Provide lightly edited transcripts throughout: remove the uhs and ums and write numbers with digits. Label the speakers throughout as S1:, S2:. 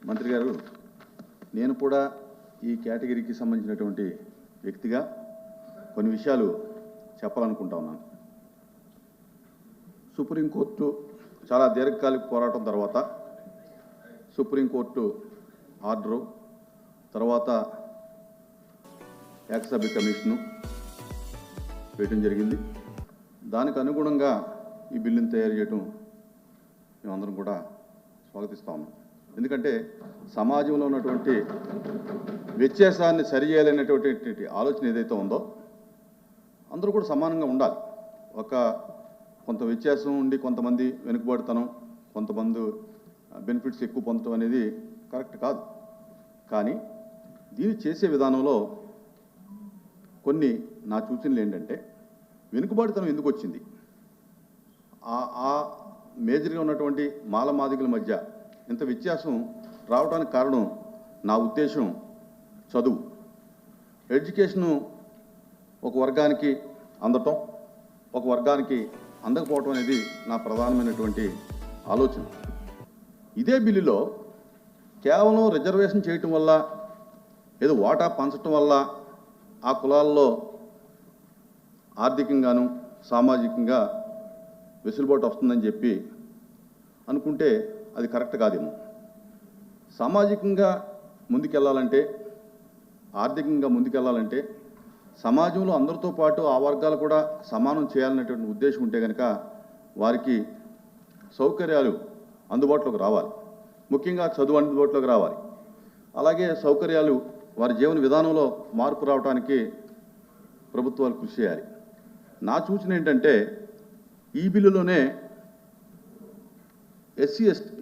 S1: మంత్రి గారు, నేను కూడా ఈ కేటగిరీకి సంబంధించినటువంటి వ్యక్తిగా కొన్ని విషయాలు చెప్పాలనుకుంటా ఉన్నాను. సుప్రీంకోర్టు చాలా దీర్ఘకాలిక పోరాటం తర్వాత సుప్రీంకోర్టు ఆర్డరు తర్వాత ఏకసభ్య కమిషను వేయడం జరిగింది. దానికి అనుగుణంగా ఈ బిల్లుని తయారు చేయడం మేమందరం కూడా స్వాగతిస్తా ఉన్నాం. ఎందుకంటే సమాజంలో ఉన్నటువంటి వ్యత్యాసాన్ని సరిచేయాలనేటువంటి ఆలోచన ఏదైతే ఉందో అందరూ కూడా సమానంగా ఉండాలి. కొంత వ్యత్యాసం ఉండి కొంతమంది వెనుకబడతనం, కొంతమంది బెనిఫిట్స్ ఎక్కువ పొందడం అనేది కరెక్ట్ కాదు. కానీ దీన్ని చేసే విధానంలో కొన్ని నా సూచనలు ఏంటంటే, వెనుకబడితనం ఎందుకు వచ్చింది, ఆ మేజర్గా ఉన్నటువంటి మాలమాదిగల మధ్య ఇంత వ్యత్యాసం రావడానికి కారణం నా ఉద్దేశం చదువు, ఎడ్యుకేషను ఒక వర్గానికి అందటం, ఒక వర్గానికి అందకపోవటం అనేది నా ప్రధానమైనటువంటి ఆలోచన. ఇదే బిల్లులో కేవలం రిజర్వేషన్ చేయటం వల్ల, ఏదో వాటా పంచటం వల్ల ఆ కులాల్లో ఆర్థికంగాను సామాజికంగా వెసులుబాటు వస్తుందని చెప్పి అనుకుంటే అది కరెక్ట్ కాదేమో. సామాజికంగా ముందుకెళ్ళాలంటే, ఆర్థికంగా ముందుకెళ్ళాలంటే సమాజంలో అందరితో పాటు ఆ వర్గాలు కూడా సమానం చేయాలనేటువంటి ఉద్దేశం ఉంటే కనుక వారికి సౌకర్యాలు అందుబాటులోకి రావాలి. ముఖ్యంగా చదువు అందుబాటులోకి రావాలి. అలాగే సౌకర్యాలు వారి జీవన విధానంలో మార్పు రావడానికి ప్రభుత్వాలు కృషి చేయాలి. నా సూచన ఏంటంటే, ఈ బిల్లులోనే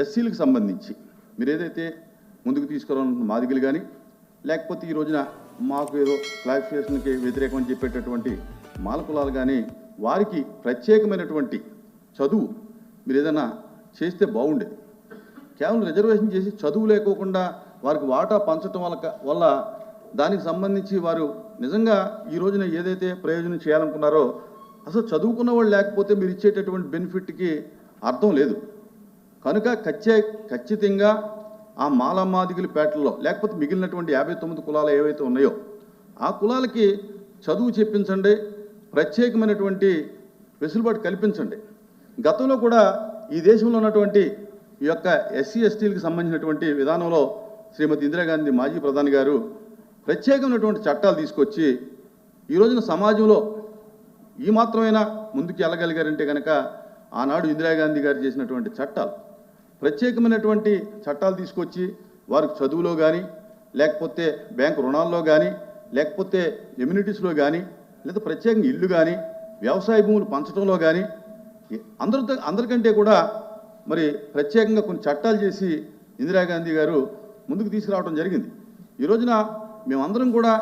S1: ఎస్సీలకు సంబంధించి మీరు ఏదైతే ముందుకు తీసుకురావాలన్న మాదిగలు కానీ, లేకపోతే ఈ రోజున మాకు ఏదో క్లాసిఫికేషన్కి వ్యతిరేకం అని చెప్పేటటువంటి మాల కులాలు కానీ, వారికి ప్రత్యేకమైనటువంటి చదువు మీరు ఏదైనా చేస్తే బాగుండేది. కేవలం రిజర్వేషన్ చేసి చదువు లేకోకుండా వారికి వాటా పంచటం వల్ల దానికి సంబంధించి వారు నిజంగా ఈ రోజున ఏదైతే ప్రయోజనం చేయాలనుకున్నారో అసలు చదువుకున్న వాళ్ళు లేకపోతే మీరు ఇచ్చేటటువంటి బెనిఫిట్కి అర్థం లేదు. కనుక ఖచ్చితంగా ఆ మాలమాదిగల పేటల్లో లేకపోతే మిగిలినటువంటి 59 కులాలు ఏవైతే ఉన్నాయో ఆ కులాలకి చదువు చెప్పించండి, ప్రత్యేకమైనటువంటి వెసులుబాటు కల్పించండి. గతంలో కూడా ఈ దేశంలో ఉన్నటువంటి ఈ యొక్క ఎస్సీ ఎస్టీలకు సంబంధించినటువంటి విధానంలో శ్రీమతి ఇందిరాగాంధీ మాజీ ప్రధాని గారు ప్రత్యేకమైనటువంటి చట్టాలు తీసుకొచ్చి ఈ రోజున సమాజంలో ఈ మాత్రమైనా ముందుకు వెళ్ళగలిగారంటే కనుక ఆనాడు ఇందిరాగాంధీ గారు చేసినటువంటి చట్టాలు, ప్రత్యేకమైనటువంటి చట్టాలు తీసుకొచ్చి వారికి చదువులో కానీ, లేకపోతే బ్యాంకు రుణాల్లో కానీ, లేకపోతే ఎమ్యూనిటీస్లో కానీ, లేదా ప్రత్యేకంగా ఇల్లు కానీ, వ్యవసాయ భూములు పంచడంలో కానీ అందరికంటే కూడా మరి ప్రత్యేకంగా కొన్ని చట్టాలు చేసి ఇందిరాగాంధీ గారు ముందుకు తీసుకురావడం జరిగింది. ఈ రోజున మేమందరం కూడా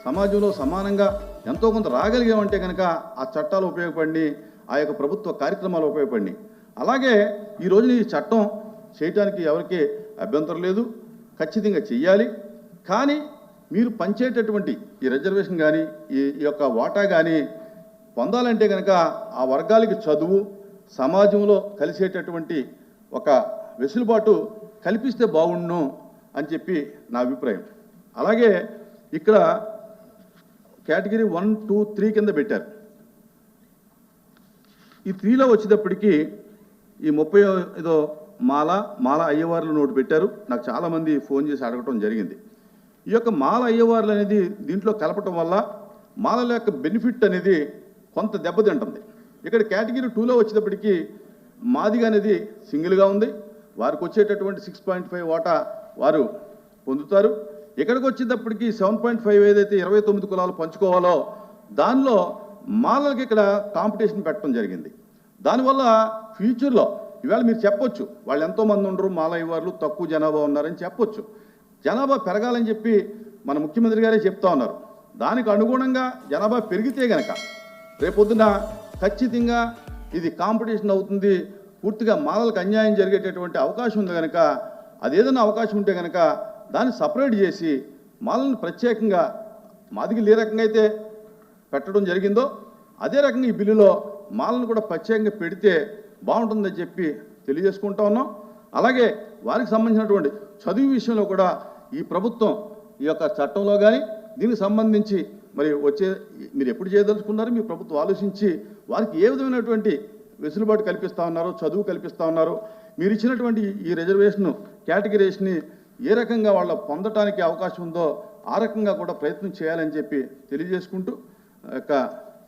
S1: సమాజంలో సమానంగా ఎంతో కొంత రాగలిగామంటే కనుక ఆ చట్టాలు ఉపయోగపడి, ఆ యొక్క ప్రభుత్వ కార్యక్రమాలు ఉపయోగపడి, అలాగే ఈ రోజున ఈ చట్టం చేయటానికి ఎవరికి అభ్యంతరం లేదు, ఖచ్చితంగా చెయ్యాలి. కానీ మీరు పంచేటటువంటి ఈ రిజర్వేషన్ కానీ, ఈ యొక్క వాటా కానీ పొందాలంటే కనుక ఆ వర్గాలకి చదువు, సమాజంలో కలిసేటటువంటి ఒక వెసులుబాటు కల్పిస్తే బాగుండును అని చెప్పి నా అభిప్రాయం. అలాగే ఇక్కడ కేటగిరీ 1, 2, 3 కింద పెట్టారు. ఈ 3లో వచ్చేటప్పటికి ఈ 35 మాల అయ్యవార్లు నోటు పెట్టారు. నాకు చాలామంది ఫోన్ చేసి అడగటం జరిగింది. ఈ యొక్క మాల అయ్యవార్లు అనేది దీంట్లో కలపటం వల్ల మాలల యొక్క బెనిఫిట్ అనేది కొంత దెబ్బతింటుంది. ఇక్కడ కేటగిరీ 2లో వచ్చేటప్పటికి మాదిగ అనేది సింగిల్గా ఉంది. వారికి వచ్చేటటువంటి 6.5 వాటా వారు పొందుతారు. ఇక్కడికి వచ్చేటప్పటికి 7.5 ఏదైతే 29 కులాలు పంచుకోవాలో దానిలో మాలలకి ఇక్కడ కాంపిటీషన్ పెట్టడం జరిగింది. దానివల్ల ఫ్యూచర్లో ఇవాళ మీరు చెప్పొచ్చు వాళ్ళు ఎంతోమంది ఉండరు, మాల అయ్యవార్లు తక్కువ జనాభా ఉన్నారని చెప్పొచ్చు. జనాభా పెరగాలని చెప్పి మన ముఖ్యమంత్రి గారే చెప్తా ఉన్నారు. దానికి అనుగుణంగా జనాభా పెరిగితే గనక రేపొద్దున ఖచ్చితంగా ఇది కాంపిటీషన్ అవుతుంది, పూర్తిగా మాలలకు అన్యాయం జరిగేటటువంటి అవకాశం ఉంది. కనుక అదేదైనా అవకాశం ఉంటే కనుక దాన్ని సపరేట్ చేసి మాలను ప్రత్యేకంగా మాదిగలు ఏ రకంగా అయితే పెట్టడం జరిగిందో అదే రకంగా ఈ బిల్లులో మాలను కూడా ప్రత్యేకంగా పెడితే బాగుంటుందని చెప్పి తెలియజేసుకుంటా ఉన్నాం. అలాగే వారికి సంబంధించినటువంటి చదువు విషయంలో కూడా ఈ ప్రభుత్వం ఈ యొక్క చట్టంలో కానీ దీనికి సంబంధించి మరి వచ్చే మీరు ఎప్పుడు చేయదలుచుకున్నారు మీ ప్రభుత్వం ఆలోచించి వారికి ఏ విధమైనటువంటి వెసులుబాటు కల్పిస్తూ ఉన్నారో చదువు కల్పిస్తూ ఉన్నారో మీరు ఇచ్చినటువంటి ఈ రిజర్వేషన్ కేటగిరీస్ని ఏ రకంగా వాళ్ళ పొందటానికి అవకాశం ఉందో ఆ రకంగా కూడా ప్రయత్నం చేయాలని చెప్పి తెలియజేసుకుంటూ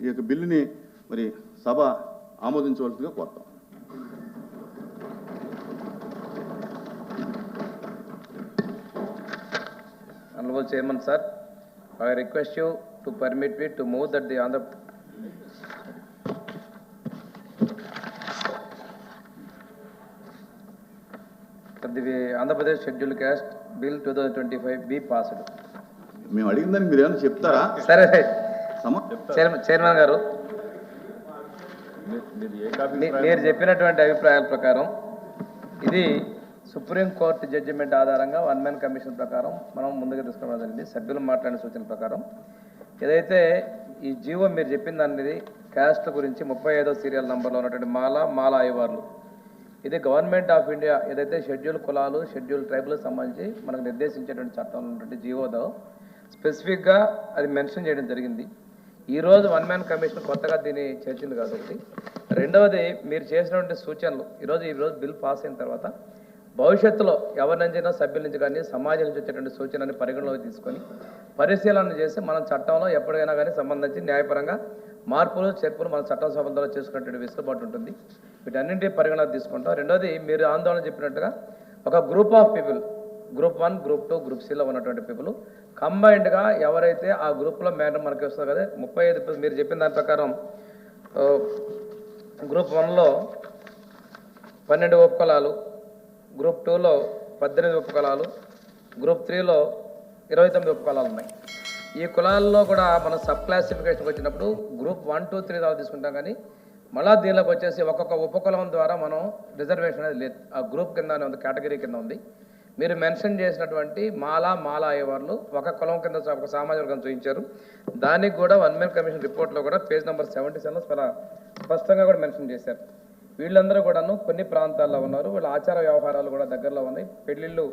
S1: ఈ యొక్క బిల్లుని మరి సభ ఆమోదించవలసిందిగా కోరుతాం.
S2: Honorable Chairman, sir, I request you to permit me to move that the Andhra Pradesh Scheduled Caste Bill 2025 be passed.
S1: మేము అడిగిందని మీరు ఏమైనా చెప్తారా?
S2: సరే చైర్మన్ గారు మీరు చెప్పినటువంటి అభిప్రాయాల ప్రకారం ఇది సుప్రీంకోర్టు జడ్జిమెంట్ ఆధారంగా వన్ మ్యాన్ కమిషన్ ప్రకారం మనం ముందుగా తీసుకోవడం జరిగింది. సభ్యులు మాట్లాడిన సూచన ప్రకారం ఏదైతే ఈ జీవో మీరు చెప్పిన దానిది క్యాస్ట్ గురించి 35వ సీరియల్ నంబర్లో ఉన్నటువంటి మాలా అయ్యవార్లు ఇది గవర్నమెంట్ ఆఫ్ ఇండియా ఏదైతే షెడ్యూల్ కులాలు షెడ్యూల్ ట్రైబుల్కి సంబంధించి మనకు నిర్దేశించేటువంటి చట్టంలో ఉన్నటువంటి జీవోతో స్పెసిఫిక్గా అది మెన్షన్ చేయడం జరిగింది. ఈరోజు వన్ మ్యాన్ కమిషన్ కొత్తగా దీన్ని చేర్చింది కాబట్టి రెండవది మీరు చేసినటువంటి సూచనలు ఈరోజు బిల్ పాస్ అయిన తర్వాత భవిష్యత్తులో ఎవరి నుంచైనా సభ్యుల నుంచి కానీ సమాజం నుంచి వచ్చేటువంటి సూచనని పరిగణలోకి తీసుకొని పరిశీలన చేసి మనం చట్టంలో ఎప్పటికైనా కానీ సంబంధించి న్యాయపరంగా మార్పులు చేర్పులు మన చట్టం సభలో చేసుకునేటువంటి వెసులుబాటు ఉంటుంది. వీటన్నింటి పరిగణలోకి తీసుకుంటాం. రెండోది మీరు ఆందోళన చెప్పినట్టుగా ఒక group of people group 1 group 2 group సిలో ఉన్నటువంటి పీపుల్ కంబైన్డ్గా ఎవరైతే ఆ గ్రూప్లో మేడం మనకి వస్తుంది కదా 35 మీరు చెప్పిన దాని ప్రకారం గ్రూప్ 1లో 12 ఉపకులాలు, గ్రూప్ 2లో 18 ఉపకులాలు, గ్రూప్ 3లో 29 ఉపకులాలు ఉన్నాయి. ఈ కులాల్లో కూడా మనం సబ్ క్లాసిఫికేషన్కి వచ్చినప్పుడు గ్రూప్ 1, 2, 3 దాకా తీసుకుంటాం. కానీ మళ్ళీ దీనిలోకి వచ్చేసి ఒక్కొక్క ఉపకులం ద్వారా మనం రిజర్వేషన్ అనేది లేదు. ఆ గ్రూప్ కింద ఉంది, కేటగిరీ కింద ఉంది. మీరు మెన్షన్ చేసినటువంటి మాలా అయ్యేవాళ్ళు ఒక కులం కింద ఒక సామాజిక వర్గం చూపించారు. దానికి కూడా వన్ మ్యాన్ కమిషన్ రిపోర్ట్లో కూడా పేజ్ నెంబర్ 77లో చాలా స్పష్టంగా కూడా మెన్షన్ చేశారు. వీళ్ళందరూ కూడాను కొన్ని ప్రాంతాల్లో ఉన్నారు, వీళ్ళ ఆచార వ్యవహారాలు కూడా దగ్గరలో ఉన్నాయి, పెళ్లిళ్ళు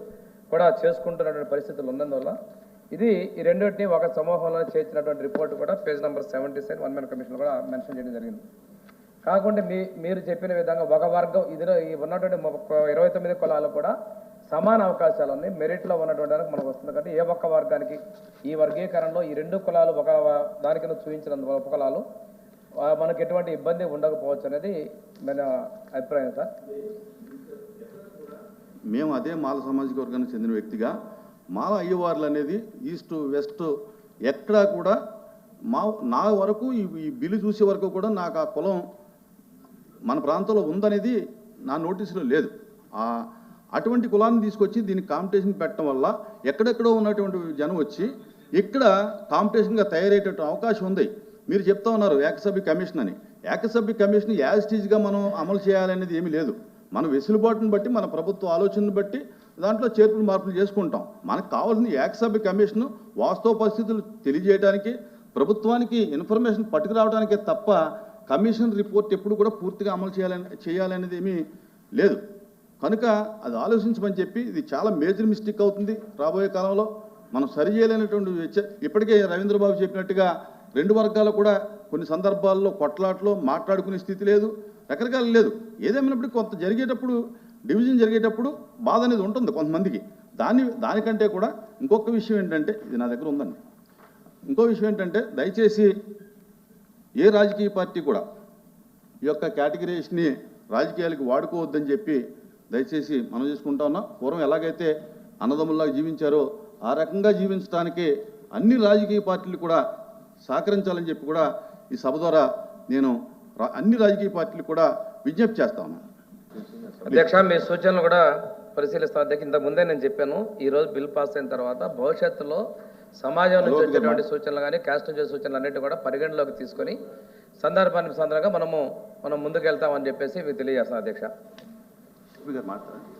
S2: కూడా చేసుకుంటున్నటువంటి పరిస్థితులు ఉన్నందువల్ల ఇది ఈ రెండింటిని ఒక సమూహంలో చేర్చినటువంటి రిపోర్ట్ కూడా page number 77 one man commission కూడా మెన్షన్ చేయడం జరిగింది. కాకుండా మీరు చెప్పిన విధంగా ఒక వర్గం ఇదిలో ఉన్నటువంటి 29 కులాలు కూడా సమాన అవకాశాలు ఉన్నాయి. మెరిట్లో ఉన్నటువంటి దానికి మనకు వస్తుంది. కాబట్టి ఏ ఒక్క వర్గానికి ఈ వర్గీకరణలో ఈ 2 కులాలు ఒక దానికి చూపించినందువల్ల ఉపకులాలు మనకు ఎటువంటి ఇబ్బంది ఉండకపోవచ్చు అనేది మన అభిప్రాయం. సార్
S1: మేము అదే మాల సామాజిక వర్గానికి చెందిన వ్యక్తిగా మాల అయ్యవార్లు అనేది ఈస్ట్ వెస్ట్ ఎక్కడా కూడా నా వరకు ఈ బిల్లు చూసే వరకు కూడా నాకు ఆ కులం మన ప్రాంతంలో ఉందనేది నా నోటీసులో లేదు. అటువంటి కులాన్ని తీసుకొచ్చి దీనికి కాంపిటీషన్ పెట్టడం వల్ల ఎక్కడెక్కడో ఉన్నటువంటి జనం వచ్చి ఇక్కడ కాంపిటీషన్గా తయారయ్యేటటువంటి అవకాశం ఉంది. మీరు చెప్తా ఉన్నారు ఏకసభ్య కమిషన్ అని. ఏకసభ్య కమిషన్ యాజిటీజ్గా మనం అమలు చేయాలనేది ఏమీ లేదు. మన వెసులుబాటును బట్టి మన ప్రభుత్వ ఆలోచనను బట్టి దాంట్లో చేర్పులు మార్పులు చేసుకుంటాం. మనకు కావాల్సిన ఏకసభ్య కమిషను వాస్తవ పరిస్థితులు తెలియజేయడానికి ప్రభుత్వానికి ఇన్ఫర్మేషన్ పట్టుకురావడానికే తప్ప కమిషన్ రిపోర్ట్ ఎప్పుడు కూడా పూర్తిగా అమలు చేయాలనేది ఏమీ లేదు. కనుక అది ఆలోచించమని చెప్పి ఇది చాలా మేజర్ మిస్టేక్ అవుతుంది. రాబోయే కాలంలో మనం సరి చేయలేనటువంటి ఇప్పటికే రవీంద్రబాబు చెప్పినట్టుగా 2 వర్గాలు కూడా కొన్ని సందర్భాల్లో కొట్లాట్లో మాట్లాడుకునే స్థితి లేదు, రకరకాలు లేదు. ఏదేమైనప్పుడు కొంత జరిగేటప్పుడు డివిజన్ జరిగేటప్పుడు బాధ అనేది ఉంటుంది కొంతమందికి. దానికంటే కూడా ఇంకొక విషయం ఏంటంటే ఇది నా దగ్గర ఉందండి. ఇంకో విషయం ఏంటంటే దయచేసి ఏ రాజకీయ పార్టీ కూడా ఈ యొక్క కేటగిరీస్ని రాజకీయాలకు వాడుకోవద్దని చెప్పి దయచేసి మనం చేసుకుంటా ఉన్నాం. పూర్వం ఎలాగైతే అన్నదమ్ముల్లాగా జీవించారో ఆ రకంగా జీవించడానికి అన్ని రాజకీయ పార్టీలు కూడా సహకరించాలని చెప్పి కూడా ఈ సభ ద్వారా నేను అన్ని రాజకీయ పార్టీలు కూడా విజ్ఞప్తి చేస్తా ఉన్నాను.
S2: అధ్యక్ష మీ సూచనలు కూడా పరిశీలిస్తాను. అధ్యక్ష ఇంతకు ముందే నేను చెప్పాను, ఈరోజు బిల్ పాస్ అయిన తర్వాత భవిష్యత్తులో సమాజం నుంచి వచ్చేటువంటి సూచనలు కానీ క్యాస్ట్ నుంచి సూచనలు అన్నిటి కూడా పరిగణలోకి తీసుకొని సందర్భంగా మనం ముందుకు వెళ్తామని చెప్పేసి మీకు తెలియజేస్తాను. అధ్యక్ష
S1: మాట్లాడండి.